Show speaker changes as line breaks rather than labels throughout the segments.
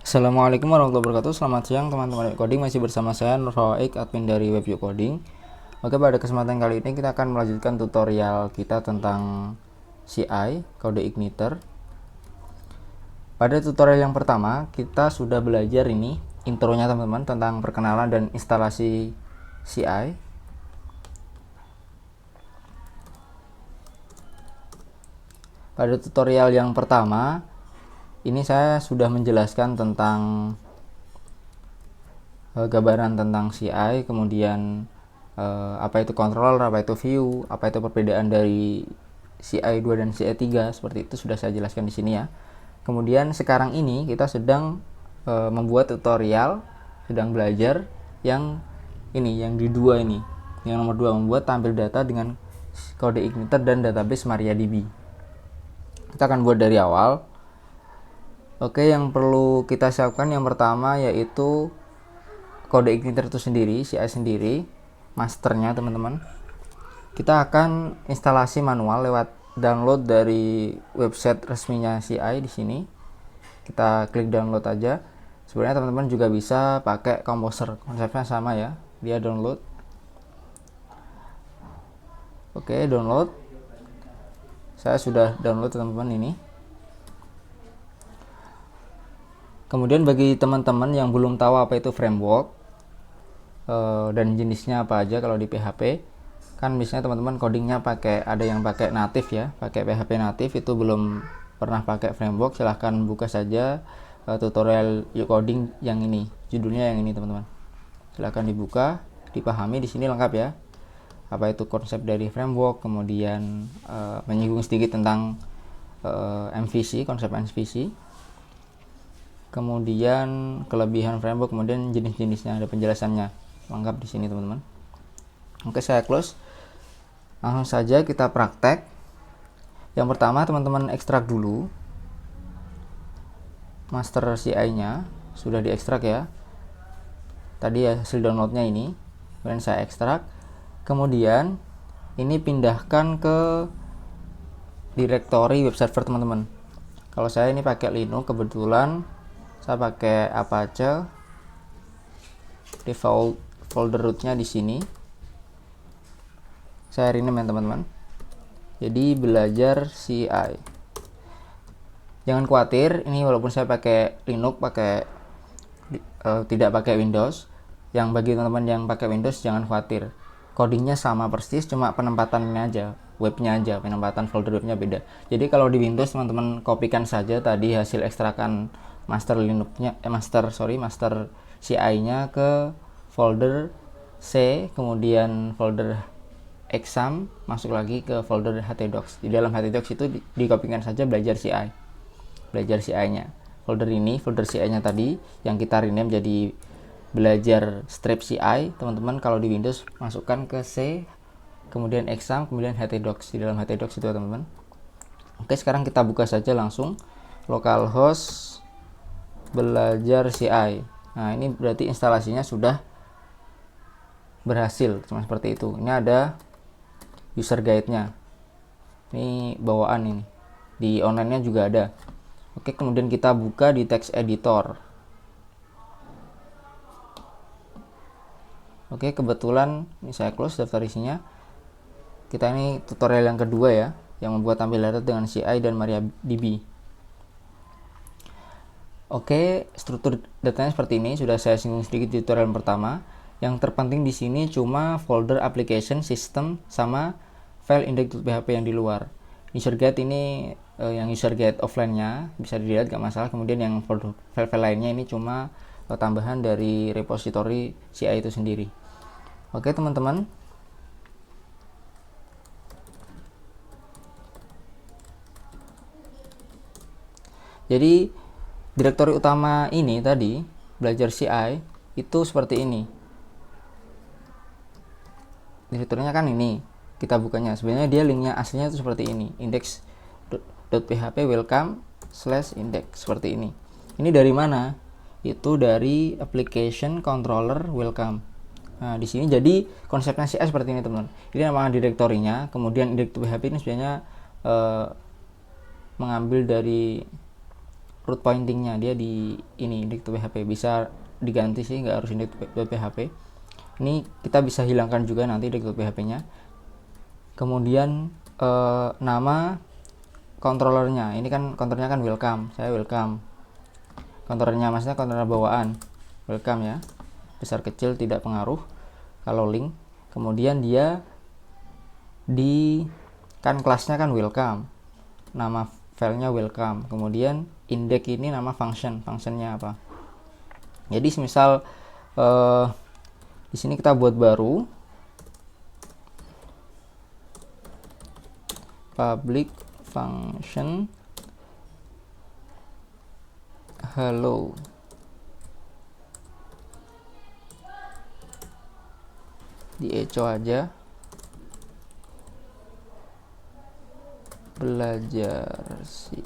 Assalamualaikum warahmatullahi wabarakatuh. Selamat siang teman-teman coding, masih bersama saya Nur Fawaik, admin dari Webview Coding. Oke, pada kesempatan kali ini kita akan melanjutkan tutorial kita tentang CI, kode igniter. Pada tutorial yang pertama kita sudah belajar ini intronya teman-teman, tentang perkenalan dan instalasi CI. Pada tutorial yang pertama ini saya sudah menjelaskan tentang gambaran tentang CI, kemudian apa itu controller, apa itu view, apa itu perbedaan dari CI 2 dan CI 3, seperti itu sudah saya jelaskan di sini ya. Kemudian sekarang ini kita sedang membuat tutorial, sedang belajar yang ini, yang di dua ini, yang nomor 2, membuat tampil data dengan kode igniter dan database MariaDB. Kita akan buat dari awal. Oke, yang perlu kita siapkan yang pertama yaitu kode igniter itu sendiri, CI sendiri, masternya teman-teman. Kita akan instalasi manual lewat download dari website resminya CI di sini. Kita klik download aja. Sebenarnya teman-teman juga bisa pakai Composer, konsepnya sama ya. Dia download. Oke, download. Saya sudah download teman-teman ini. Kemudian bagi teman-teman yang belum tahu apa itu framework dan jenisnya apa aja, kalau di PHP kan biasanya teman-teman codingnya ada yang pakai native ya, pakai PHP native, itu belum pernah pakai framework, silahkan buka saja tutorial Coding yang ini, judulnya yang ini teman-teman, silahkan dibuka, dipahami. Di sini lengkap ya, apa itu konsep dari framework, kemudian menyinggung sedikit tentang MVC, konsep MVC, kemudian kelebihan framework, kemudian jenis-jenisnya, ada penjelasannya lengkap di sini teman-teman. Oke, saya close. Langsung saja kita praktek. Yang pertama teman-teman ekstrak dulu master CI-nya, sudah diekstrak ya. Tadi ya hasil downloadnya ini, kemudian saya ekstrak. Kemudian ini pindahkan ke directory web server teman-teman. Kalau saya ini pakai Linux, kebetulan saya pakai Apache, default folder rootnya di sini. Saya rename ya teman-teman. Jadi belajar CI. Jangan khawatir, ini walaupun saya pakai Linux, tidak pakai Windows. Yang bagi teman-teman yang pakai Windows jangan khawatir. Codingnya sama persis, cuma penempatannya aja, webnya aja, penempatan folder webnya beda. Jadi kalau di Windows teman-teman kopikan saja tadi hasil ekstrakan master CI-nya ke folder C, kemudian folder exam, masuk lagi ke folder htdocs. Di dalam htdocs itu dikopikan saja belajar CI-nya. Folder ini, folder CI-nya tadi yang kita rename jadi belajar strip CI, teman-teman kalau di Windows masukkan ke C, kemudian exam, kemudian htdocs. Di dalam htdocs itu teman-teman. Oke, sekarang kita buka saja langsung localhost belajar CI. Nah, ini berarti instalasinya sudah berhasil, cuma seperti itu. Ini ada user guide-nya. Ini bawaan ini. Di online-nya juga ada. Oke, kemudian kita buka di text editor. Oke, kebetulan ini saya close daftar isinya. Kita ini tutorial yang kedua ya, yang membuat tampil data dengan CI dan MariaDB. Oke, struktur datanya seperti ini, sudah saya singgung sedikit di tutorial yang pertama. Yang terpenting di sini cuma folder application, system, sama file index.php yang di luar. User guide ini yang user guide offline-nya bisa dilihat, gak masalah. Kemudian yang file-file lainnya ini cuma tambahan dari repository CI itu sendiri. Oke teman-teman, jadi direktori utama ini tadi belajar CI itu seperti ini. Direktorinya kan ini, kita bukanya. Sebenarnya dia linknya aslinya itu seperti ini, index.php welcome/index, seperti ini. Ini dari mana? Itu dari application controller welcome. Nah, di sini jadi konsepnya CI seperti ini teman-teman. Ini nama direktorinya, kemudian index.php ini sebenarnya mengambil dari root pointingnya, dia di ini index.php. Bisa diganti sih, nggak harus index.php. Ini kita bisa hilangkan juga nanti index.php nya. Kemudian nama controllernya, ini kan controllernya kan welcome, saya welcome. Controllernya maksudnya controller bawaan welcome ya, besar kecil tidak pengaruh kalau link. Kemudian dia di kan kelasnya kan welcome, nama filenya welcome. Kemudian index ini nama functionnya apa. Jadi misal di sini kita buat baru public function hello. Di echo aja, belajar CI.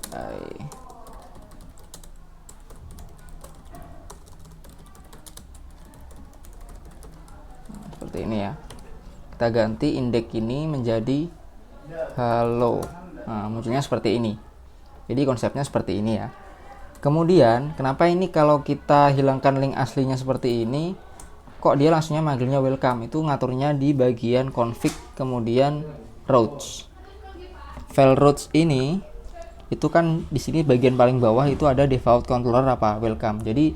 Seperti ini ya. Kita ganti index ini menjadi hello. Nah, munculnya seperti ini. Jadi konsepnya seperti ini ya. Kemudian kenapa ini kalau kita hilangkan link aslinya seperti ini, kok dia langsungnya manggilnya welcome? Itu ngaturnya di bagian config, kemudian routes. File routes ini itu kan di sini bagian paling bawah itu ada default controller apa welcome. Jadi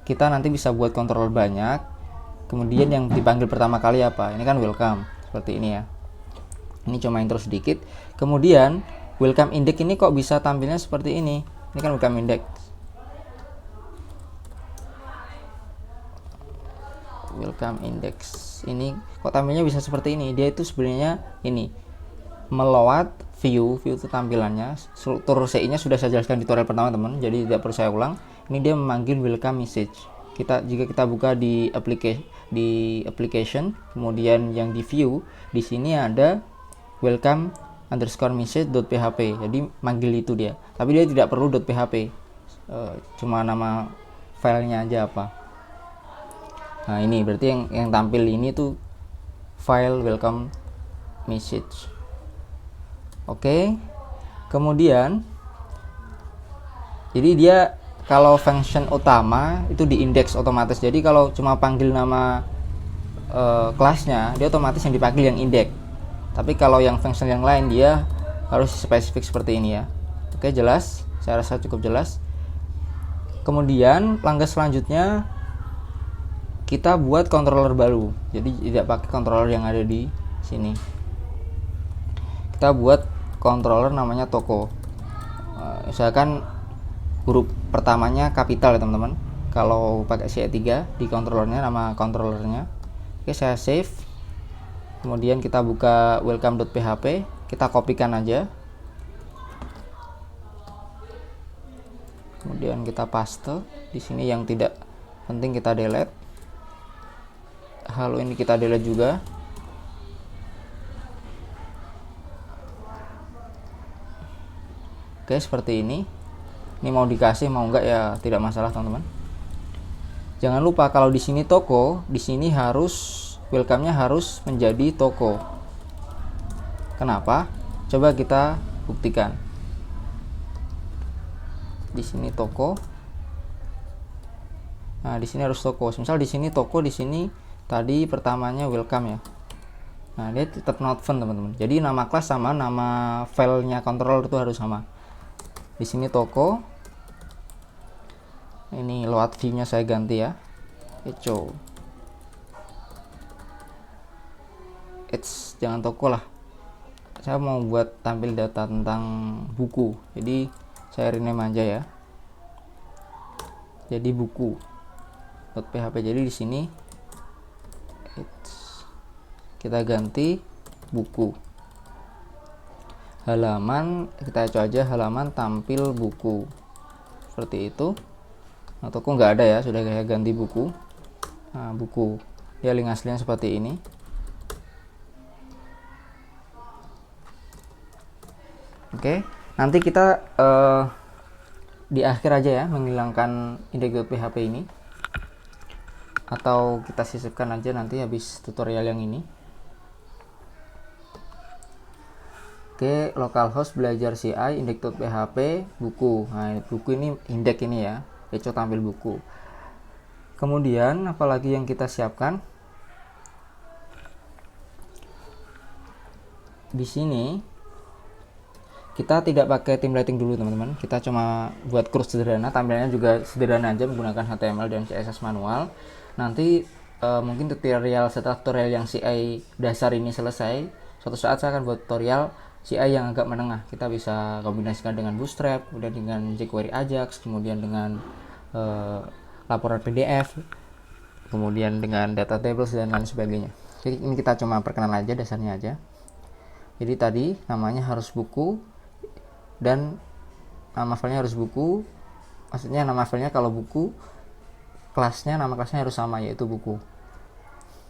kita nanti bisa buat controller banyak. Kemudian yang dipanggil pertama kali apa? Ini kan welcome, seperti ini ya. Ini cuma intro sedikit. Kemudian welcome index ini kok bisa tampilnya seperti ini? Ini kan welcome index. Welcome index ini kok tampilnya bisa seperti ini? Dia itu sebenarnya ini melewat view itu tampilannya. Struktur CI nya sudah saya jelaskan di tutorial pertama teman, jadi tidak perlu saya ulang. Ini dia memanggil welcome message. Jika kita buka di application, kemudian yang di view, di sini ada welcome underscore message.php. Jadi manggil itu dia, tapi dia tidak perlu .php, cuma nama filenya aja apa. Nah ini berarti yang tampil ini tuh file welcome message. Oke. Kemudian jadi dia kalau function utama itu di index otomatis. Jadi kalau cuma panggil nama kelasnya, dia otomatis yang dipanggil yang index. Tapi kalau yang function yang lain dia harus spesifik seperti ini ya. Oke, jelas? Saya rasa cukup jelas. Kemudian langkah selanjutnya kita buat controller baru. Jadi tidak pakai controller yang ada di sini. Kita buat controller namanya toko. Misalkan huruf pertamanya kapital ya teman-teman. Kalau pakai CE3 di controllernya, nama controllernya. Oke, saya save. Kemudian kita buka welcome.php, kita kopikan aja. Kemudian kita paste. Di sini yang tidak penting kita delete. Halo ini kita delete juga. Oke, seperti ini. Ini mau dikasih mau enggak ya tidak masalah teman-teman. Jangan lupa kalau di sini toko, di sini harus welcome-nya harus menjadi toko. Kenapa? Coba kita buktikan. Di sini toko. Nah, di sini harus toko. Misal di sini toko, di sini tadi pertamanya welcome ya. Nah, dia tetap not found teman-teman. Jadi nama kelas sama, nama filenya controller itu harus sama. Di sini toko. Ini load view-nya saya ganti ya. Echo. Jangan toko lah. Saya mau buat tampil data tentang buku. Jadi saya rename aja ya. Jadi buku. .php. Jadi di sini kita ganti buku. Halaman kita echo aja, halaman tampil buku. Seperti itu. Nah, toko nggak ada ya, sudah saya ganti buku. Nah, buku. Ya link aslinya seperti ini. Oke, nanti kita di akhir aja ya menghilangkan index.php ini. Atau kita sisipkan aja nanti habis tutorial yang ini. Oke, localhost belajar CI index.php buku. Nah, buku ini index ini ya. Eco tampil buku. Kemudian apalagi yang kita siapkan? Di sini kita tidak pakai templating dulu teman-teman. Kita cuma buat course sederhana, tampilannya juga sederhana aja menggunakan HTML dan CSS manual. Nanti mungkin setelah tutorial yang CI dasar ini selesai, suatu saat saya akan buat tutorial CI yang agak menengah. Kita bisa kombinasikan dengan Bootstrap, kemudian dengan jQuery Ajax, kemudian dengan laporan PDF, kemudian dengan data tables dan lain sebagainya. Jadi ini kita cuma perkenalan aja, dasarnya aja. Jadi tadi namanya harus buku dan nama filenya harus buku. Maksudnya nama filenya kalau buku, nama kelasnya harus sama, yaitu buku.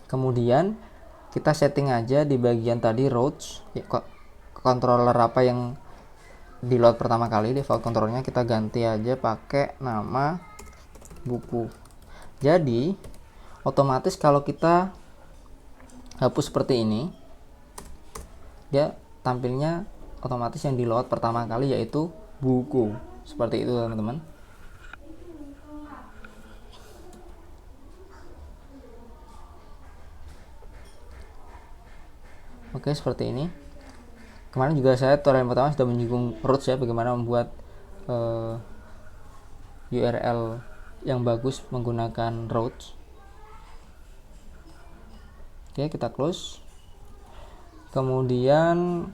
Kemudian kita setting aja di bagian tadi routes, controller apa yang di load pertama kali, default controllernya kita ganti aja pakai nama buku. Jadi otomatis kalau kita hapus seperti ini, dia tampilnya otomatis yang di load pertama kali yaitu buku. Seperti itu teman-teman. Oke, seperti ini. Kemarin juga saya tutorial pertama sudah menyinggung routes ya, bagaimana membuat URL yang bagus menggunakan routes. Oke, kita close. Kemudian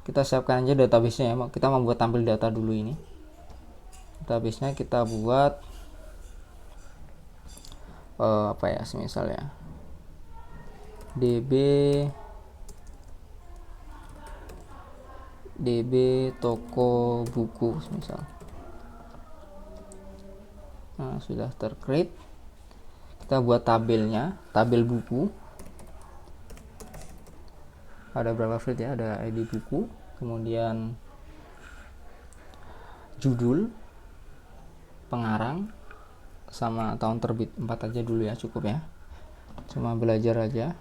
kita siapkan aja database-nya ya. Kita membuat tampil data dulu ini. Database-nya kita buat apa ya, semisal ya DB toko buku misal. Nah, sudah tercreate. Kita buat tabelnya, tabel buku. Ada berapa field ya? Ada ID buku, kemudian judul, pengarang, sama tahun terbit. 4 aja dulu ya, cukup ya. Cuma belajar aja.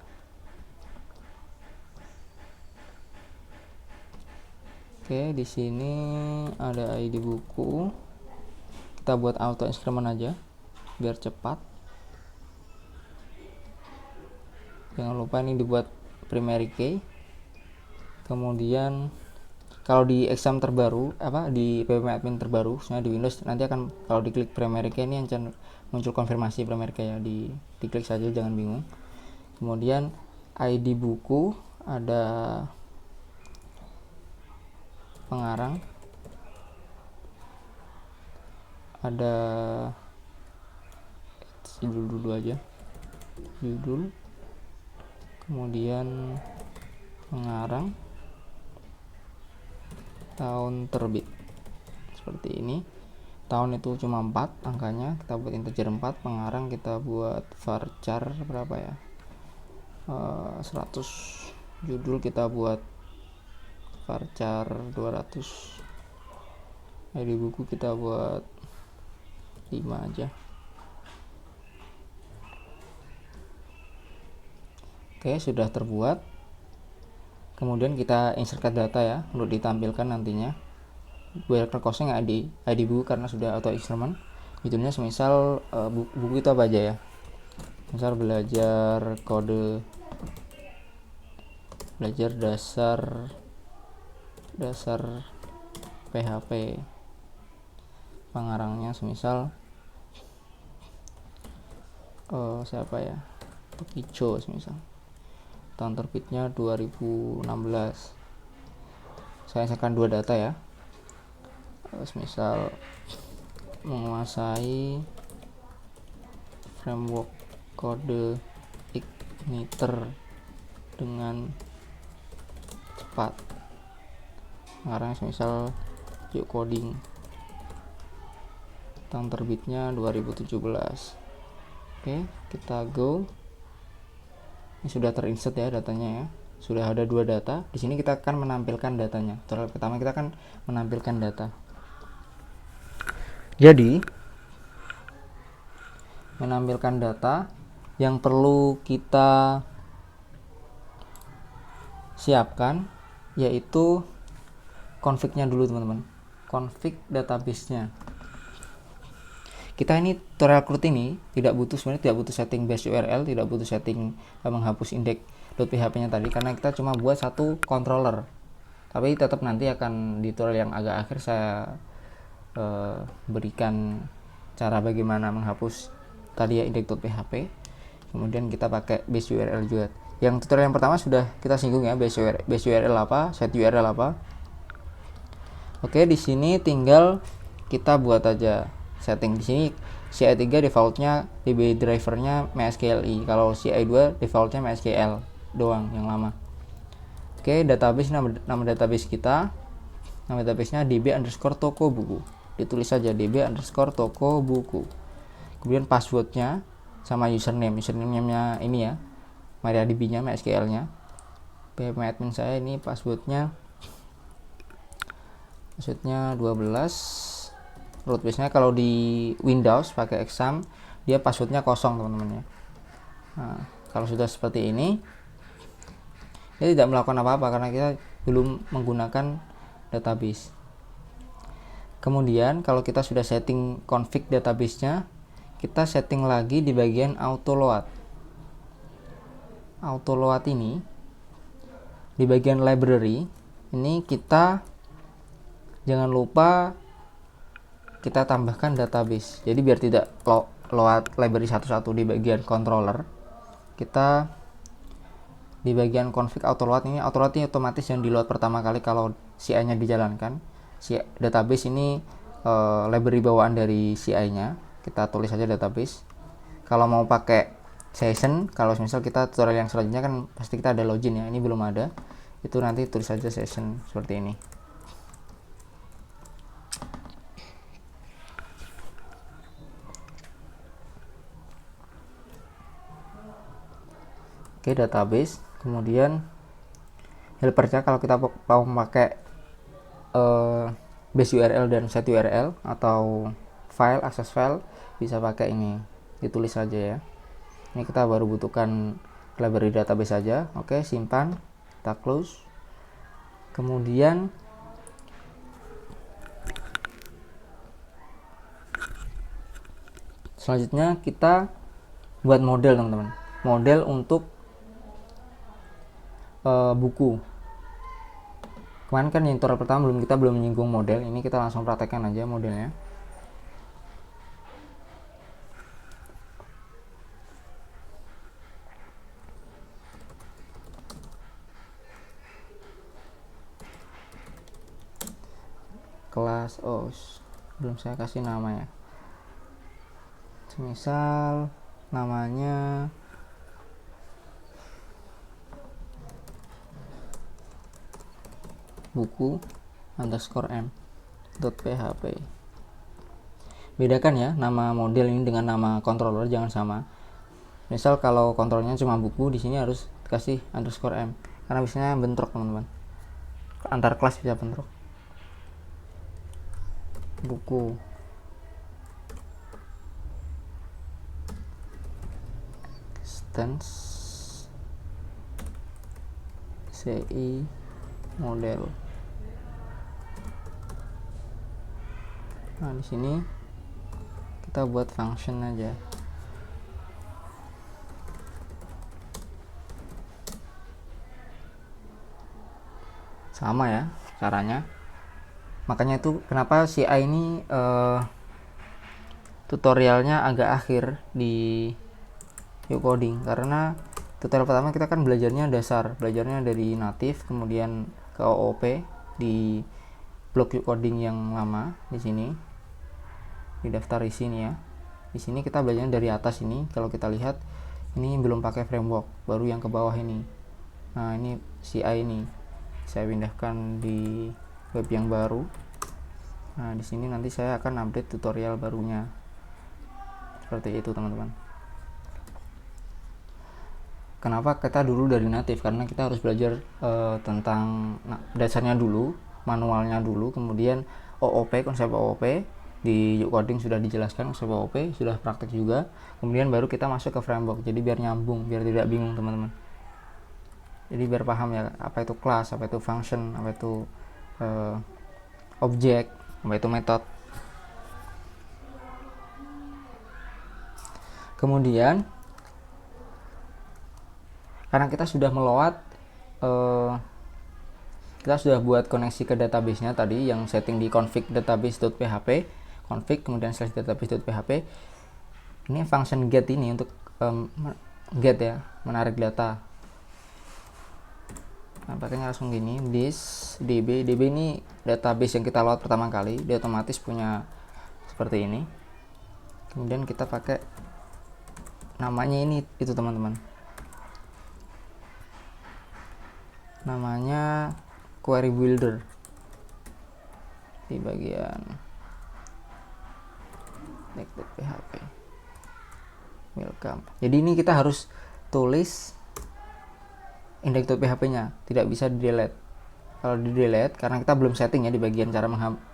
Oke, di sini ada ID buku. Kita buat auto increment aja biar cepat. Jangan lupa ini dibuat primary key. Kemudian kalau di exam terbaru, di PPM admin terbaru, misalnya di Windows, nanti akan kalau diklik primary key ini akan muncul konfirmasi primary key ya, diklik saja, jangan bingung. Kemudian ID buku, ada pengarang, ada judul dulu aja, judul, kemudian pengarang, tahun terbit. Seperti ini. Tahun itu cuma 4 angkanya, kita buat integer 4. Pengarang kita buat varchar berapa ya, 100. Judul kita buat varchar 200. ID buku kita buat 5 aja. Oke, sudah terbuat. Kemudian kita insertkan data ya untuk ditampilkan nantinya. Where costnya nggak ID buku karena sudah auto increment. Judulnya semisal buku itu apa aja ya, misal belajar kode, belajar dasar PHP. Pengarangnya semisal siapa ya, Tokicho semisal. Tahun terbitnya 2016. Saya insertkan 2 data ya, semisal menguasai framework kode Igniter dengan cepat. Pengarangnya semisal yuk coding. Tahun terbitnya 2017. Oke, kita go. Ini sudah terinsert ya datanya ya. Sudah ada 2 data. Di sini kita akan menampilkan datanya. Tutorial pertama kita akan menampilkan data. Jadi menampilkan data yang perlu kita siapkan yaitu config-nya dulu teman-teman, config database-nya. Kita ini tutorial root ini sebenarnya tidak butuh setting base URL, tidak butuh setting menghapus index.php-nya tadi, karena kita cuma buat satu controller. Tapi tetap nanti akan di tutorial yang agak akhir saya berikan cara bagaimana menghapus tadi ya index.php. Kemudian kita pakai base URL juga. Yang tutorial yang pertama sudah kita singgung ya, base URL apa, set URL apa. Oke, di sini tinggal kita buat aja setting. Di sini CI3 defaultnya DB drivernya MySQLi, kalau CI2 defaultnya MySQL doang yang lama. Oke, database, nama database kita, nama database-nya db_toko buku, ditulis saja db_toko buku. Kemudian passwordnya sama username-nya ini ya, MariaDB-nya, MySQL-nya. Admin saya ini passwordnya 12. Root base-nya kalau di Windows pakai exam dia passwordnya kosong teman-teman ya. Nah, kalau sudah seperti ini dia tidak melakukan apa-apa karena kita belum menggunakan database. Kemudian kalau kita sudah setting config database-nya, kita setting lagi di bagian auto load. Auto load ini di bagian library ini kita jangan lupa kita tambahkan database. Jadi biar tidak load library satu-satu di bagian controller, kita di bagian config auto load ini otomatis yang di load pertama kali kalau CI-nya dijalankan. Database ini library bawaan dari CI-nya, kita tulis saja database. Kalau mau pakai session, kalau misal kita tutorial yang selanjutnya kan pasti kita ada login ya, ini belum ada, itu nanti tulis saja session seperti ini. Oke, database. Kemudian helpernya kalau kita mau pakai base URL dan set URL atau file, akses file, bisa pakai ini, ditulis saja ya. Ini kita baru butuhkan library database saja. Oke, simpan, kita close. Kemudian selanjutnya kita buat model teman-teman, model untuk buku. Kemarin kan yang tutorial pertama kita belum menyinggung model, ini kita langsung praktekkan aja modelnya. Kelas belum saya kasih nama ya, misal namanya buku _m.php. Bedakan ya nama model ini dengan nama controller, jangan sama. Misal kalau kontrolnya cuma buku, di sini harus kasih _m karena biasanya bentrok teman-teman, antar kelas bisa bentrok. Buku extends CI model. Nah, di sini kita buat function aja. Sama ya caranya. Makanya itu kenapa CI ini tutorialnya agak akhir di Ucoding, karena tutorial pertama kita kan belajarnya dari native, kemudian ke OOP di blok Ucoding yang lama di sini di daftar isi nih ya. Di sini kita belajarnya dari atas ini. Kalau kita lihat ini belum pakai framework, baru yang ke bawah ini. Nah, ini CI ini saya pindahkan di web yang baru. Nah, di sini nanti saya akan update tutorial barunya. Seperti itu, teman-teman. Kenapa kita dulu dari native? Karena kita harus belajar tentang dasarnya dulu, manualnya dulu, kemudian OOP, konsep OOP di Ucoding sudah dijelaskan konsep OOP, sudah praktek juga. Kemudian baru kita masuk ke framework. Jadi biar nyambung, biar tidak bingung, teman-teman. Jadi biar paham ya apa itu class, apa itu function, apa itu objek, apa itu metode. Kemudian karena kita sudah meload, kita sudah buat koneksi ke database-nya tadi yang setting di config database.php, config kemudian slash database.php. Ini function get ini untuk get ya, menarik data. Nah, pakainya langsung gini, this db ini database yang kita load pertama kali, dia otomatis punya seperti ini. Kemudian kita pakai namanya ini, itu teman-teman, namanya query builder di bagian index.php. Welcome. Jadi ini kita harus tulis index.php nya, tidak bisa di delete. Kalau di delete, karena kita belum setting ya di bagian cara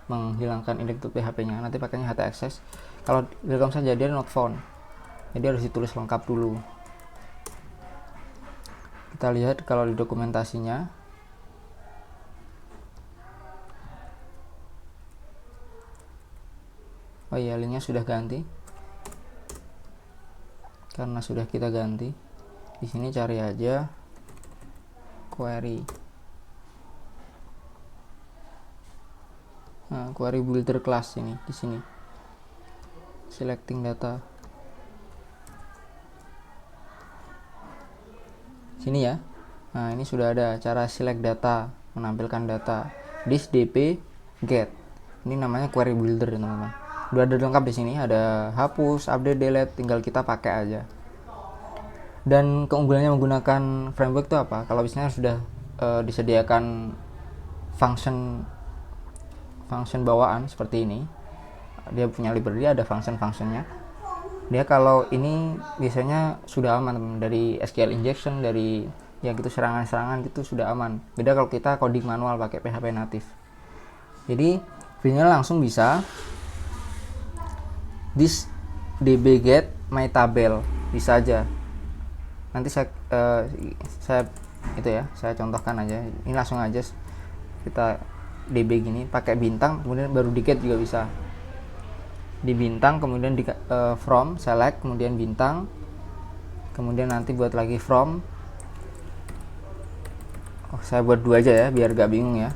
menghilangkan index.php nya, nanti pakainya htaccess. Kalau welcome saja dia not found, jadi harus ditulis lengkap dulu. Kita lihat kalau di dokumentasinya, oh iya, linknya sudah ganti. Karena sudah kita ganti, di sini cari aja query. Nah, query builder class ini di sini. Selecting data. Sini ya. Nah, ini sudah ada cara select data, menampilkan data. This dp get. Ini namanya query builder, teman-teman. Udah ada lengkap di sini, ada hapus, update, delete, tinggal kita pakai aja. Dan keunggulannya menggunakan framework itu apa? Kalau misalnya sudah disediakan function bawaan seperti ini, dia punya library, ada function-functionnya. Dia kalau ini biasanya sudah aman dari SQL injection, dari ya gitu serangan-serangan gitu sudah aman. Beda kalau kita coding manual pakai PHP native. Jadi view-nya langsung bisa this db get my table, bisa aja. Nanti saya itu ya, saya contohkan aja. Ini langsung aja kita db gini pakai bintang, kemudian baru di get juga bisa. Di bintang kemudian di from select kemudian bintang, kemudian nanti buat lagi from. Saya buat 2 aja ya biar gak bingung ya.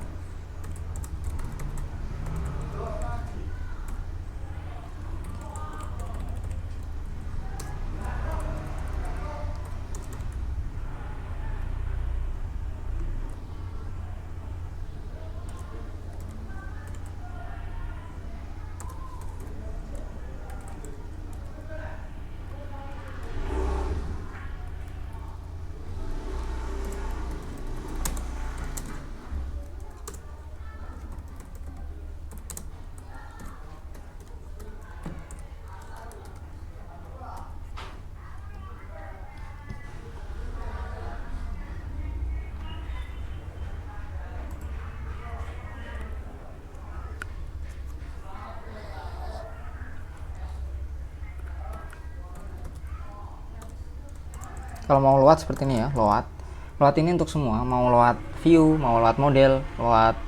Kalau mau load seperti ini ya, load ini untuk semua, mau load view, mau load model, load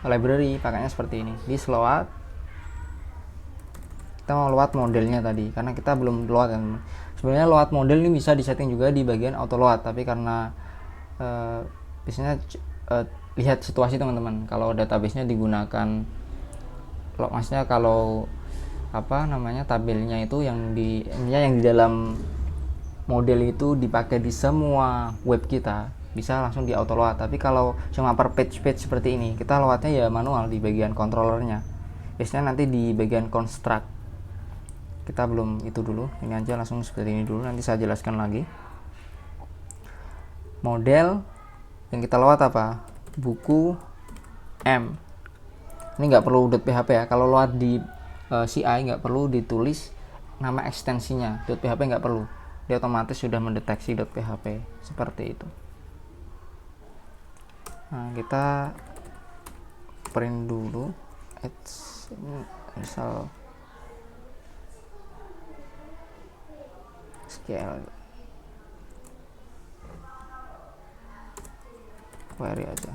library, pakainya seperti ini. Di load, kita mau load modelnya tadi, karena kita belum load kan. Sebenarnya load model ini bisa disetting juga di bagian auto load, tapi karena biasanya lihat situasi teman-teman. Kalau database-nya digunakan, maksudnya kalau tabelnya itu yang di dalam model itu dipakai di semua web kita, bisa langsung di auto load. Tapi kalau cuma per page seperti ini, kita loadnya ya manual di bagian controllernya, biasanya nanti di bagian construct. Kita belum itu dulu, ini aja langsung seperti ini dulu, nanti saya jelaskan lagi. Model yang kita load apa? Buku M. Ini nggak perlu .php ya, kalau load di CI nggak perlu ditulis nama ekstensinya, .php nggak perlu, dia otomatis sudah mendeteksi .php seperti itu. Nah, kita print dulu misal scale query aja.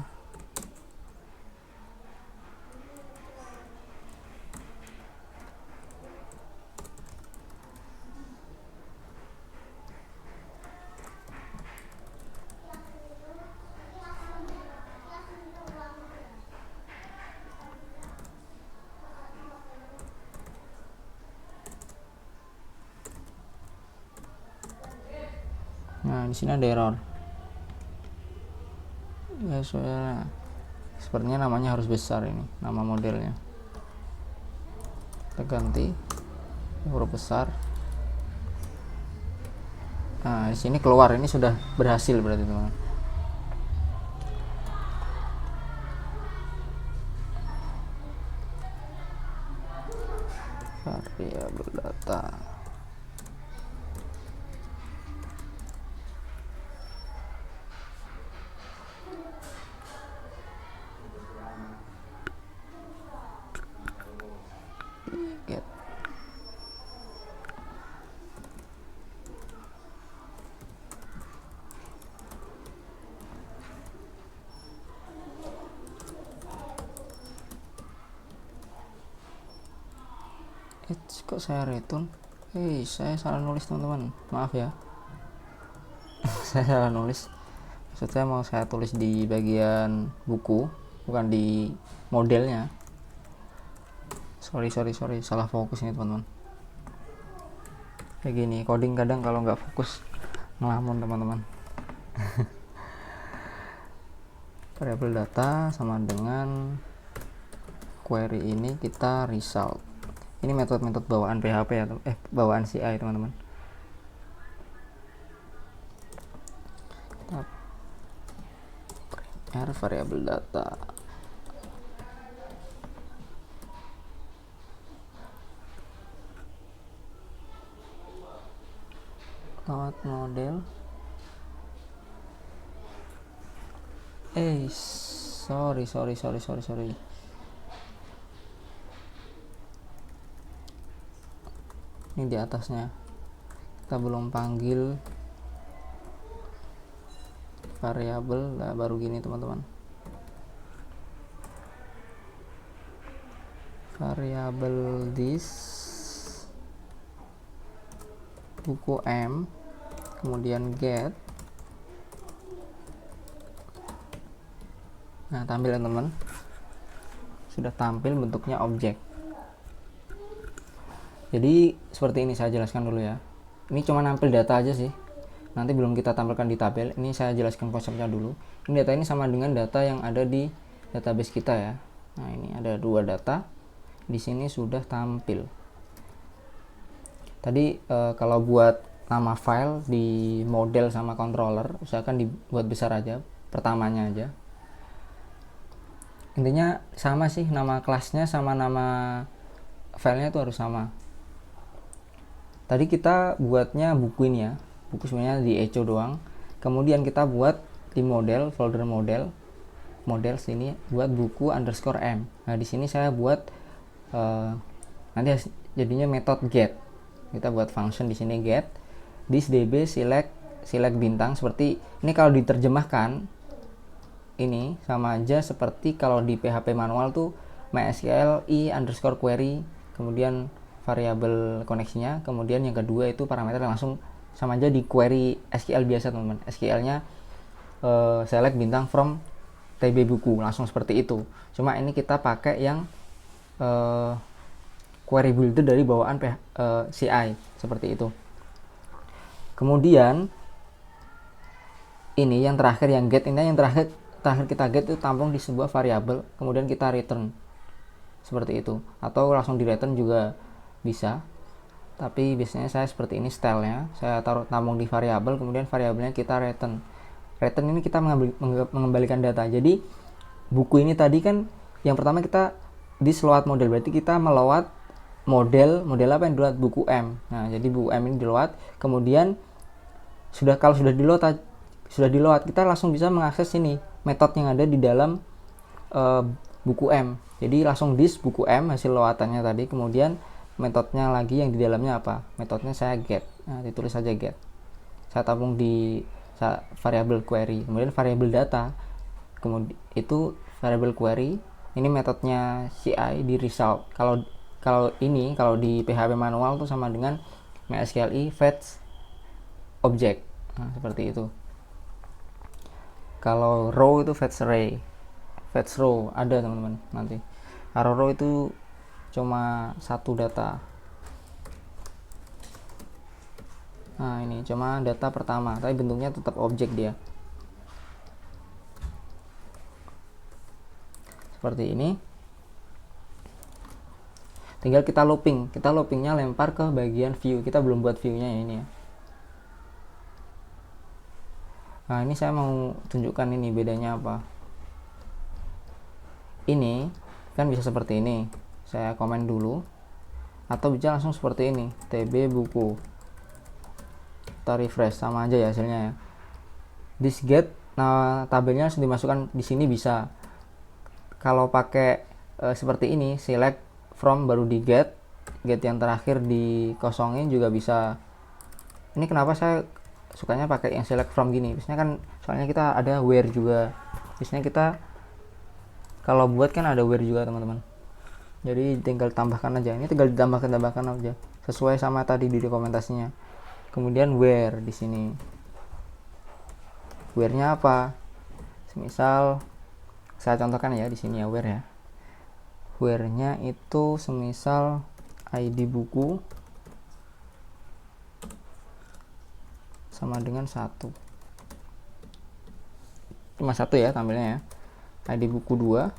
Nah, di sini ada error. Ya, soalnya sepertinya namanya harus besar ini, nama modelnya. Kita ganti huruf besar. Nah, di sini keluar, ini sudah berhasil berarti teman-teman. Variabel data. Get. Kok saya return? Saya salah nulis teman-teman, maaf ya. Saya salah nulis. Maksud saya mau saya tulis di bagian buku, bukan di modelnya. Sorry, salah fokus ini teman-teman. Kayak gini, coding kadang kalau nggak fokus ngelamun teman-teman. Variabel data sama dengan query ini kita result. Ini metode-metode bawaan PHP ya, bawaan CI teman-teman. R variabel data. Load model. Sorry. Ini di atasnya kita belum panggil variabel, nah baru gini teman-teman. Variabel this buku M, kemudian get. Nah, tampil teman-teman, sudah tampil bentuknya objek. Jadi seperti ini, saya jelaskan dulu ya. Ini cuma nampil data aja sih, nanti belum kita tampilkan di tabel. Ini saya jelaskan konsepnya dulu. Ini data ini sama dengan data yang ada di database kita ya. Nah, ini ada 2 data, di sini sudah tampil. Tadi kalau buat nama file di model sama controller, usahakan dibuat besar aja, pertamanya aja. Intinya sama sih, nama kelasnya sama nama filenya itu harus sama. Tadi kita buatnya buku ini ya, buku sebenarnya di echo doang. Kemudian kita buat di model, folder model sini buat buku _ M. Nah, di sini saya buat nanti jadinya metode get. Kita buat function di sini get this db select bintang. Seperti ini, kalau diterjemahkan ini sama aja seperti kalau di PHP manual tuh mysql i_query, kemudian variabel koneksinya, kemudian yang kedua itu parameter langsung sama aja di query SQL biasa teman-teman. SQL-nya select bintang from TB buku, langsung seperti itu. Cuma ini kita pakai yang query builder dari bawaan CI seperti itu. Kemudian ini yang terakhir, yang get ini, yang terakhir kita get itu tampung di sebuah variabel, kemudian kita return seperti itu, atau langsung di return juga bisa, tapi biasanya saya seperti ini stylenya, saya taruh tampung di variabel, kemudian variabelnya kita return ini kita mengembalikan data. Jadi buku ini tadi kan yang pertama kita di load model, berarti kita melowat model apa yang diload, buku M. Nah, jadi buku M ini diload, kemudian kalau sudah diload kita langsung bisa mengakses ini metode yang ada di dalam buku M. Jadi langsung this buku M hasil loadannya tadi, kemudian metodenya lagi yang di dalamnya apa, metodenya saya get. Nah, ditulis saja get, saya tampung di variabel query, kemudian variabel data, kemudian itu variabel query, ini metodenya CI di result. Kalau di PHP manual tuh sama dengan mysql fetch object. Nah, seperti itu. Kalau row itu fetch array, fetch row ada teman-teman nanti. Kalau row itu cuma satu data. Nah ini cuma data pertama, tapi bentuknya tetap objek dia. Seperti ini. Tinggal kita loopingnya lempar ke bagian view. Kita belum buat viewnya ya ini ya. Nah ini saya mau tunjukkan ini bedanya apa. Ini kan bisa seperti ini. Saya komen dulu. Atau bisa langsung seperti ini, TB buku. Kita refresh, sama aja ya hasilnya ya. This get, nah tabelnya langsung dimasukkan di sini bisa. Kalau pakai seperti ini, select from baru di get yang terakhir dikosongin juga bisa. Ini kenapa saya sukanya pakai yang select from gini. Biasanya kan soalnya kita ada where juga. Biasanya kita kalau buat kan ada where juga teman-teman. Jadi tinggal tambahkan aja. Ini tinggal ditambahkan aja sesuai sama tadi di dokumentasinya. Kemudian where di sini. Where-nya apa? Semisal saya contohkan ya di sini ya where ya. Where-nya itu semisal ID buku sama dengan 1. Cuma 1 ya tampilnya ya. ID buku 2.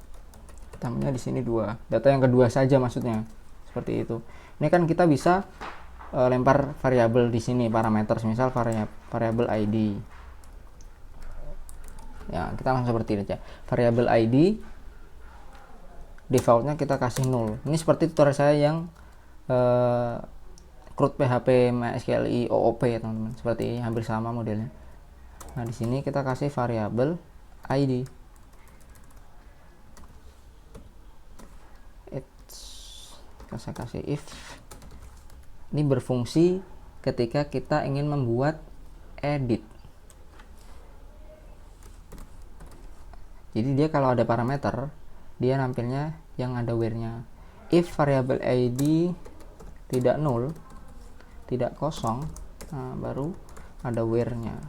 Tampilnya di sini 2. Data yang kedua saja maksudnya. Seperti itu. Ini kan kita bisa lempar variabel di sini parameter, misal variabel ID. Ya, kita langsung seperti ini aja. Variabel ID defaultnya kita kasih 0. Ini seperti tutorial saya yang CRUD PHP MySQLi OOP ya teman-teman. Seperti ini, hampir sama modelnya. Nah, di sini kita kasih variabel ID. Saya kasih if. Ini berfungsi ketika kita ingin membuat edit. Jadi dia kalau ada parameter, dia nampilnya yang ada where-nya. If variabel ID tidak null, tidak kosong, nah baru ada where-nya.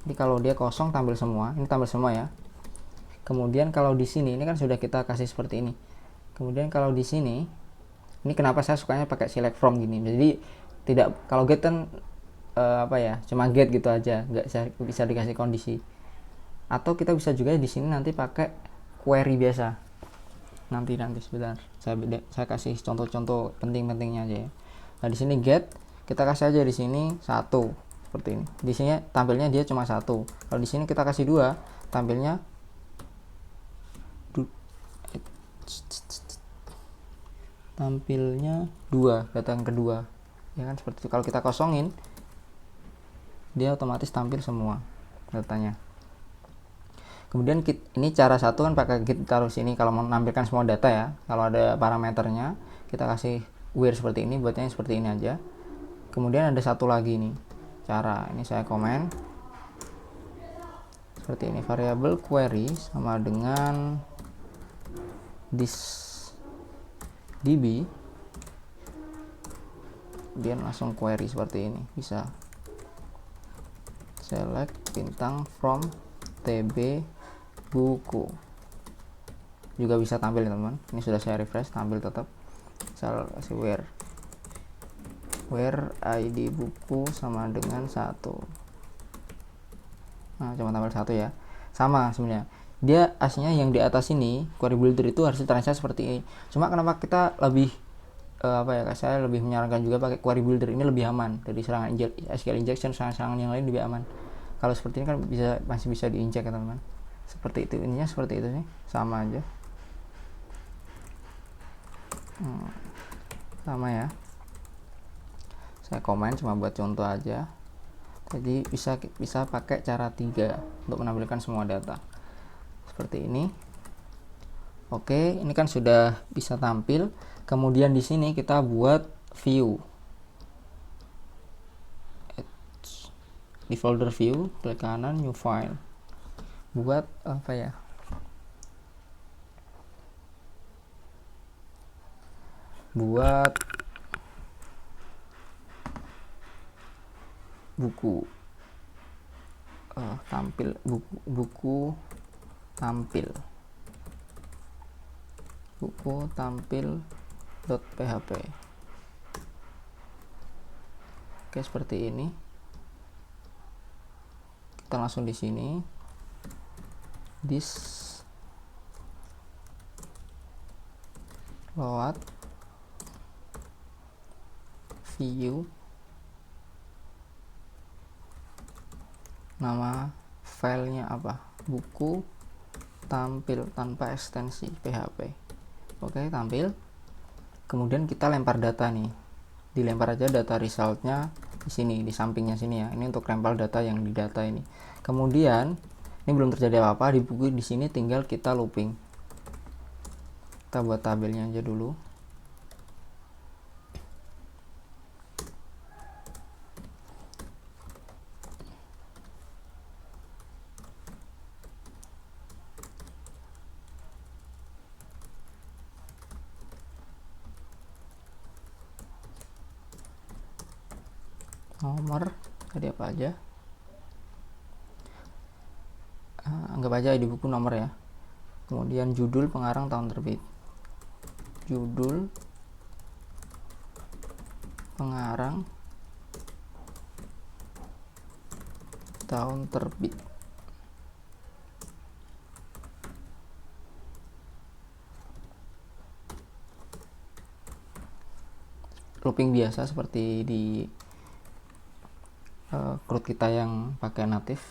Jadi kalau dia kosong tampil semua, ini tampil semua ya. Kemudian kalau di sini, ini kan sudah kita kasih seperti ini. Kemudian kalau di sini, ini kenapa saya sukanya pakai select from gini. Jadi tidak, kalau get kan cuma get gitu aja, nggak bisa dikasih kondisi. Atau kita bisa juga di sini nanti pakai query biasa. Nanti sebentar. Saya kasih contoh-contoh penting-pentingnya aja ya. Nah, di sini get kita kasih aja di sini 1 seperti ini. Di sini tampilnya dia cuma 1. Kalau di sini kita kasih 2, tampilnya tampilnya 2, data yang kedua ya kan, seperti itu. Kalau kita kosongin dia otomatis tampil semua datanya. Kemudian ini cara satu kan pakai git taruh sini kalau mau menampilkan semua data ya. Kalau ada parameternya kita kasih where seperti ini, buatnya seperti ini aja. Kemudian ada satu lagi nih cara, ini saya komen seperti ini, variabel query sama dengan this db, dia langsung query seperti ini. Bisa select bintang from tb buku, juga bisa tampil ya teman. Ini sudah saya refresh, tampil tetap. Saya kasih where id buku sama dengan 1. Nah, cuma tampil 1 ya. Sama sebenarnya. Dia aslinya yang di atas ini query builder itu harus transaksi seperti ini. Cuma kenapa kita lebih saya lebih menyarankan juga pakai query builder, ini lebih aman dari serangan SQL injection, serangan yang lain lebih aman. Kalau seperti ini kan masih bisa diinjek ya teman-teman. Seperti itu, ininya seperti itu nih, sama aja. Sama ya. Saya komen cuma buat contoh aja. Jadi bisa pakai cara 3 untuk menampilkan semua data. Seperti ini. Oke, ini kan sudah bisa tampil. Kemudian di sini kita buat view. Di folder view, klik kanan, new file. Buat apa ya? Buat buku tampil, buku tampil.php. Oke, seperti ini. Kita langsung di sini, this load view, nama filenya apa, buku tampil tanpa ekstensi PHP. Oke, tampil. Kemudian kita lempar data nih, dilempar aja data resultnya di sini, di sampingnya sini ya. Ini untuk rempel data yang di data ini. Kemudian ini belum terjadi apa-apa di buku, di sini tinggal kita looping. Kita buat tabelnya aja dulu. Nomor tadi apa aja, anggap aja di buku nomor ya. Kemudian judul, pengarang, tahun terbit. Judul, pengarang, tahun terbit. Looping biasa seperti di CRUD kita yang pakai native.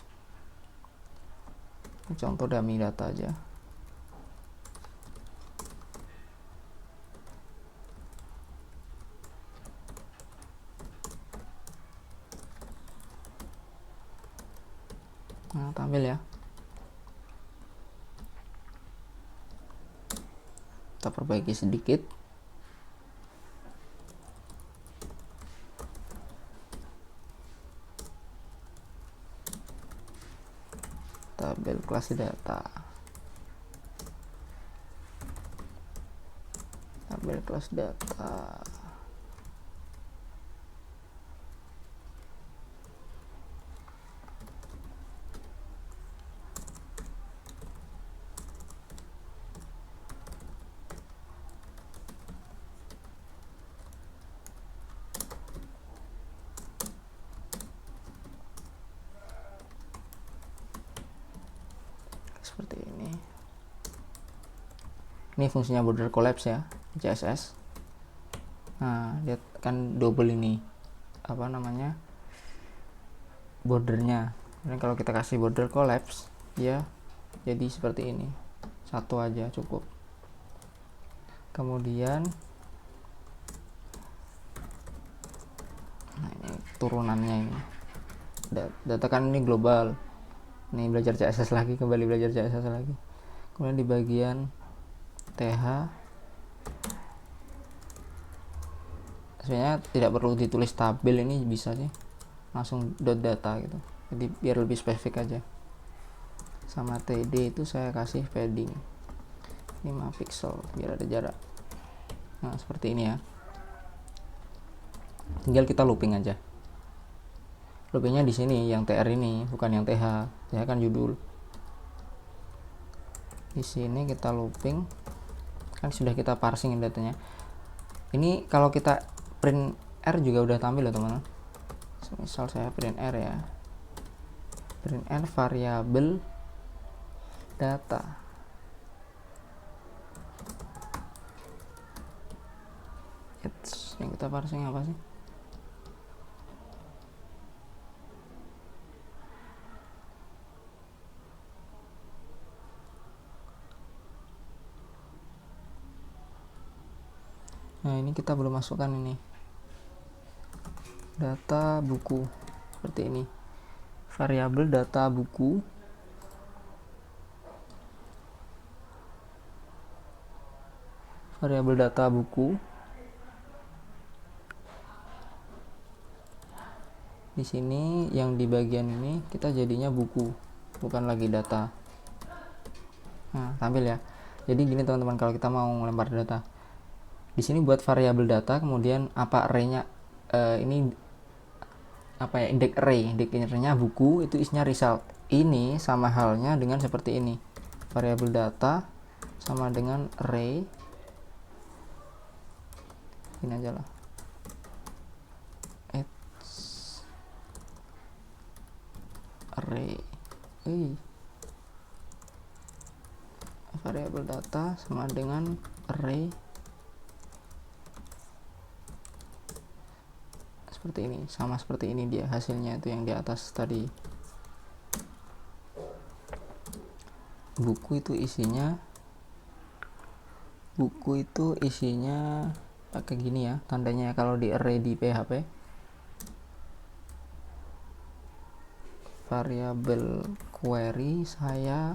Contoh dummy data aja. Nah, tampil ya. Kita perbaiki sedikit. Tabel kelas data, tabel kelas data. Seperti ini. Ini fungsinya border collapse ya, CSS. Nah, lihat kan double ini, apa namanya, bordernya. Dan kalau kita kasih border collapse, ya jadi seperti ini, satu aja cukup. Kemudian, nah ini turunannya ini. Data kan ini global. Ini belajar CSS lagi, kembali belajar CSS lagi. Kemudian di bagian TH, sebenarnya tidak perlu ditulis tabel, ini bisa sih langsung dot data gitu, jadi biar lebih spesifik aja. Sama TD itu saya kasih padding 5 pixel biar ada jarak. Nah, seperti ini ya. Tinggal kita looping aja. Loopingnya di sini yang TR ini, bukan yang TH. TH kan judul. Di sini kita looping. Kan sudah kita parsing datanya. Ini kalau kita print R juga udah tampil ya teman-teman. Misal saya print R ya. Print R variabel data. Yang kita parsing apa sih? Nah, ini kita belum masukkan ini. Data buku. Seperti ini. Variabel data buku. Variabel data buku. Di sini yang di bagian ini kita jadinya buku, bukan lagi data. Nah, tampil ya. Jadi gini teman-teman, kalau kita mau melempar data. Di sini buat variabel data, kemudian apa array-nya, ini apa ya, index array-nya buku, itu isinya result. Ini sama halnya dengan seperti ini. Variabel data sama dengan array. Ini aja lah. array. Variabel data sama dengan array seperti ini, sama seperti ini dia hasilnya itu yang di atas tadi. Buku itu isinya pakai gini ya tandanya kalau di array di PHP, variabel query saya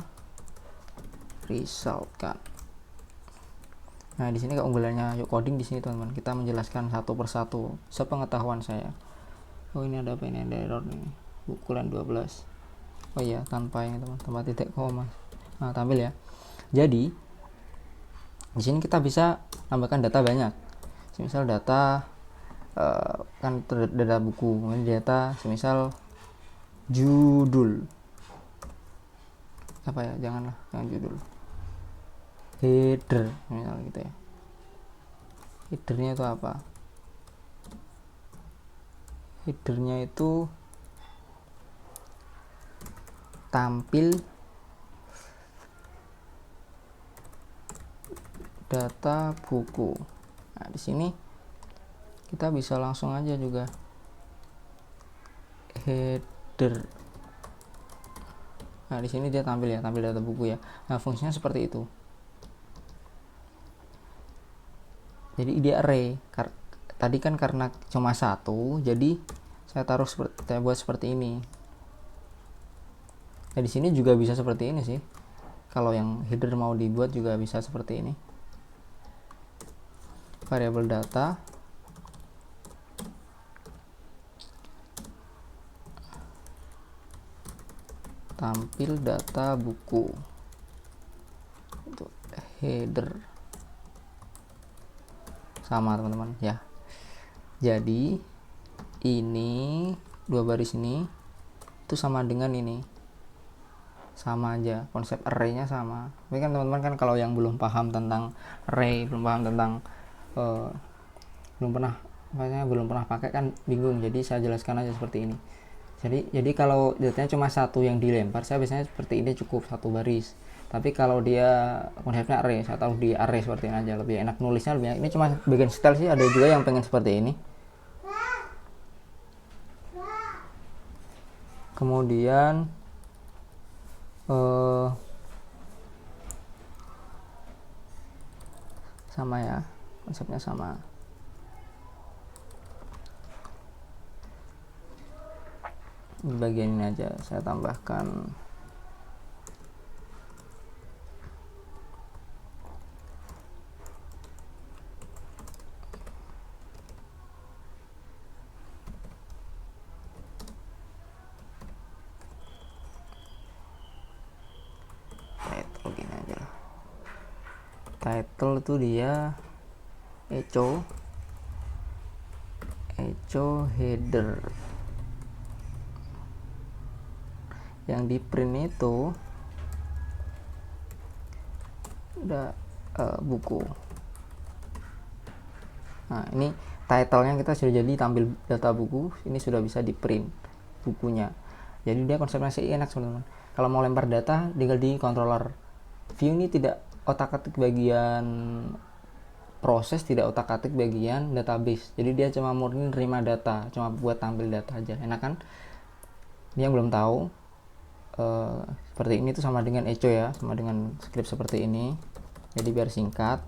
result kan. Nah di sini keunggulannya yuk coding di sini teman-teman, kita menjelaskan satu persatu sepengetahuan saya. Oh ini ada apa, ini ada error nih, ukuran 12. Oh iya tanpa ini teman, tanpa titik koma. Nah tampil ya. Jadi di sini kita bisa tambahkan data banyak. Misal data kan data buku, kemudian data semisal judul apa ya, jangan judul, header misal gitu ya. Headernya itu apa? Headernya itu tampil data buku. Nah di sini kita bisa langsung aja juga header. Nah di sini dia tampil ya, tampil data buku ya. Nah fungsinya seperti itu. Jadi dia array. Tadi kan karena cuma satu, jadi saya buat seperti ini. Nah di sini juga bisa seperti ini sih. Kalau yang header mau dibuat juga bisa seperti ini. Variabel data tampil data buku itu header, sama teman-teman ya. Jadi ini dua baris ini itu sama dengan ini, sama aja, konsep array-nya sama. Tapi kan teman-teman kan kalau yang belum paham tentang array, belum paham tentang belum pernah pakai kan bingung, jadi saya jelaskan aja seperti ini. Jadi kalau datanya cuma satu yang dilempar, saya biasanya seperti ini cukup satu baris. Tapi kalau dia konsepnya array, saya taruh di array seperti ini aja, lebih enak nulisnya, lebih enak. Ini cuma bagian style sih, ada juga yang pengen seperti ini. Kemudian sama ya, konsepnya sama. Di bagian ini aja saya tambahkan title gini aja lah. Title itu dia echo header. Yang di print itu udah buku. Nah ini title-nya kita sudah jadi tampil data buku, ini sudah bisa di print bukunya. Jadi dia konsepnya sih enak teman-teman. Kalau mau lempar data tinggal di controller view, ini tidak otak-atik bagian proses, tidak otak-atik bagian database. Jadi dia cuma murni nerima data, cuma buat tampil data aja. Enak kan? Dia yang belum tahu seperti ini tuh sama dengan echo ya, sama dengan script seperti ini. Jadi biar singkat.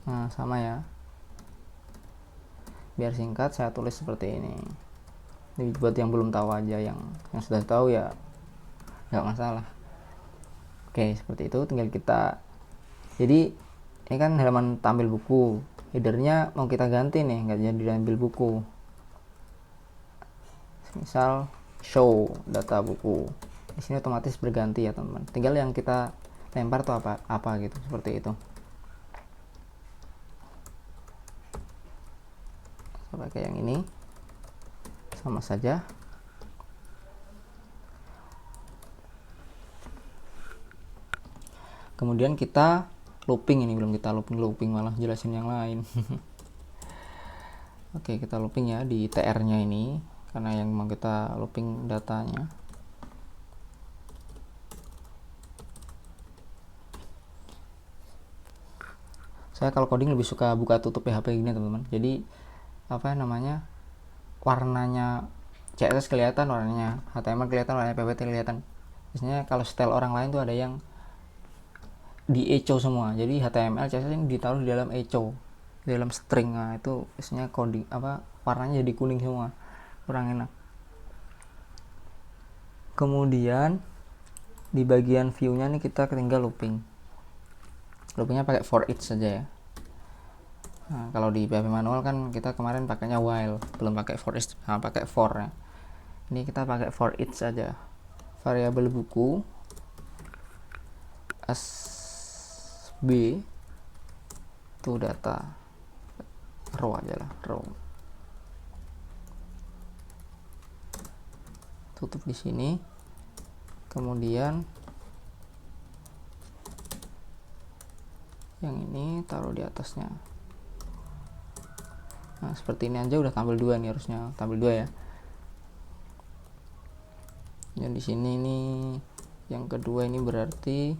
Nah sama ya, biar singkat saya tulis seperti ini. Ini buat yang belum tahu aja, yang sudah tahu ya nggak masalah. Oke seperti itu, tinggal kita. Jadi ini kan halaman tampil buku, headernya mau kita ganti nih, nggak jadi tampil buku, misal show data buku. Di sini otomatis berganti ya teman-teman. Tinggal yang kita lempar tuh apa gitu, seperti itu. Saya pakai yang ini, sama saja. Kemudian kita looping, ini belum kita looping malah jelasin yang lain. Oke kita looping ya di tr-nya ini. karena yang mau kita looping datanya. Saya kalau coding lebih suka buka tutup PHP gini teman-teman. Jadi apa namanya, warnanya CSS kelihatan, warnanya HTML kelihatan, warnanya PPT kelihatan. Biasanya kalau style orang lain tuh ada yang di echo semua. Jadi HTML CSS ini ditaruh di dalam echo, di dalam string. Nah, itu biasanya coding apa warnanya jadi kuning semua. Kurang enak. Kemudian di bagian view-nya nih kita tinggal looping. Loopingnya pakai for each saja ya. Nah, kalau di PHP manual kan kita kemarin pakainya while, belum pakai for each, pakai for ya. Ini kita pakai for each saja. Variabel buku sb itu data row aja lah, row. Tutup di sini. Kemudian yang ini taruh di atasnya. Nah, seperti ini aja udah tampil 2 nih, harusnya tampil 2 ya. Dan di sini nih yang kedua ini berarti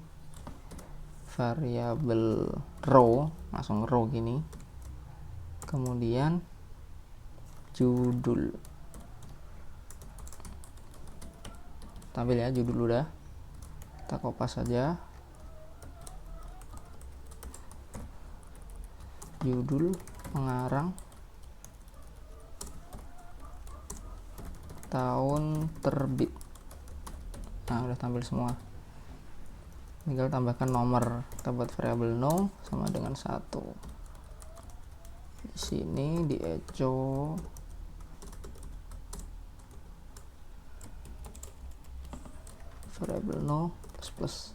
variabel row, langsung row gini. Kemudian judul. Tampil ya judul udah. Kita kopas saja. Judul pengarang, tahun terbit. Nah, udah tampil semua. Tinggal tambahkan nomor. Kita buat variabel no sama dengan 1. Di sini di echo variabel no plus.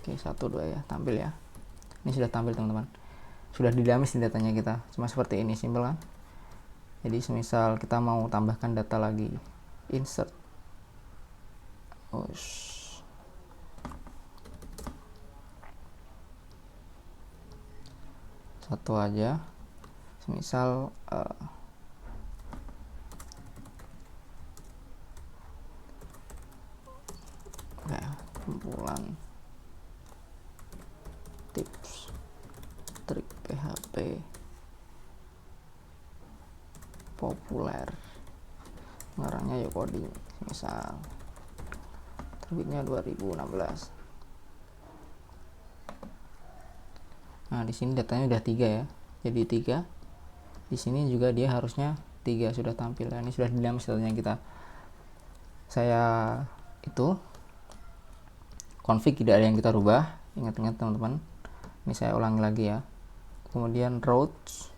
Oke, 1 2 ya, tampil ya. Ini sudah tampil teman-teman. Sudah dinamis datanya kita. Cuma seperti ini, simpel kan? Jadi semisal kita mau tambahkan data lagi, insert. Satu aja. Semisal kumpulan tips trik PHP populer, ngarangnya ya coding, misal terbitnya 2016. Nah, di sini datanya udah 3 ya. Jadi 3. Di sini juga dia harusnya 3 sudah tampil. Nah, ini sudah dinamis datanya kita. Saya itu config tidak ada yang kita rubah. Ingat-ingat teman-teman. Ini saya ulangi lagi ya. Kemudian routes.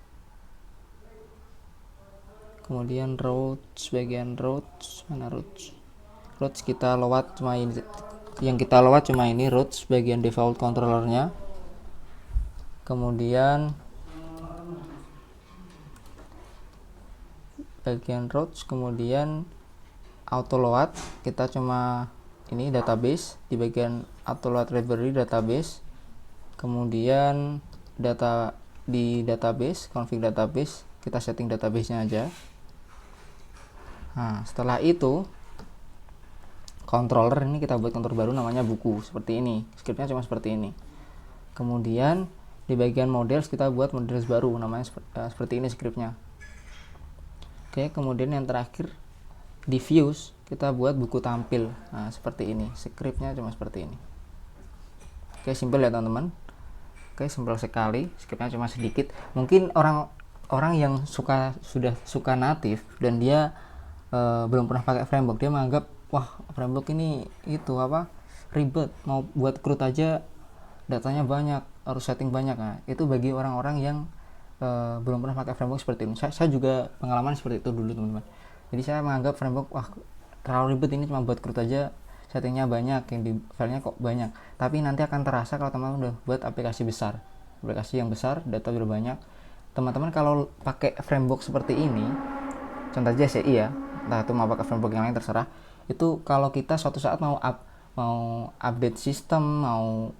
Kemudian routes, bagian routes, mana routes? Routes kita lewat cuma ini. Yang kita lewat cuma ini routes bagian default controllernya. Kemudian bagian routes, kemudian auto load kita cuma ini database, di bagian auto load library database. Kemudian data di database, config database, kita setting database-nya aja. Nah, setelah itu controller ini kita buat controller baru namanya buku, seperti ini. Scriptnya cuma seperti ini. Kemudian di bagian models kita buat models baru namanya seperti ini scriptnya. Oke, kemudian yang terakhir di views kita buat buku tampil. Nah, seperti ini. Scriptnya cuma seperti ini. Oke, simple ya teman-teman. Oke, simple sekali. Scriptnya cuma sedikit. Mungkin orang yang sudah suka native dan dia belum pernah pakai framework, dia menganggap wah framework ini itu apa ribet, mau buat CRUD aja datanya banyak, harus setting banyak. Nah, itu bagi orang-orang yang belum pernah pakai framework seperti ini. Saya juga pengalaman seperti itu dulu teman-teman. Jadi saya menganggap framework wah terlalu ribet, ini cuma buat CRUD aja, settingnya banyak, yang di filenya kok banyak. Tapi nanti akan terasa kalau teman-teman udah buat aplikasi besar, aplikasi yang besar, data udah banyak. Teman-teman kalau pakai framework seperti ini, contoh aja CI ya, entah itu mau pakai framework yang lain terserah. Itu kalau kita suatu saat mau update sistem, mau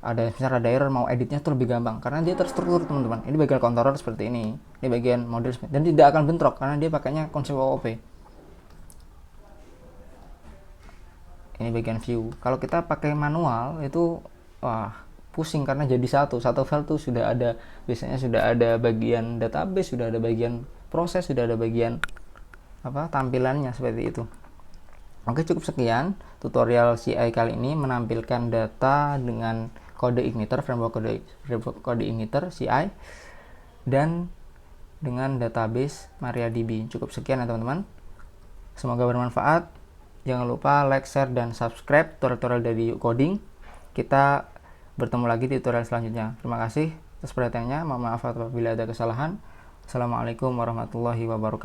misalnya ada error, mau editnya tuh lebih gampang karena dia terstruktur teman-teman. Ini bagian controller seperti ini bagian model dan tidak akan bentrok karena dia pakainya konsep OOP. Ini bagian view. Kalau kita pakai manual itu pusing karena jadi satu file tuh sudah ada, biasanya sudah ada bagian database, sudah ada bagian proses, sudah ada bagian tampilannya seperti itu. Oke, cukup sekian tutorial CI kali ini, menampilkan data dengan kode igniter, framework kode igniter CI, dan dengan database MariaDB. Cukup sekian ya teman-teman, semoga bermanfaat. Jangan lupa like, share, dan subscribe tutorial dari Coding. Kita bertemu lagi di tutorial selanjutnya. Terima kasih atas perhatiannya, mohon maaf apabila ada kesalahan. Assalamualaikum warahmatullahi wabarakatuh.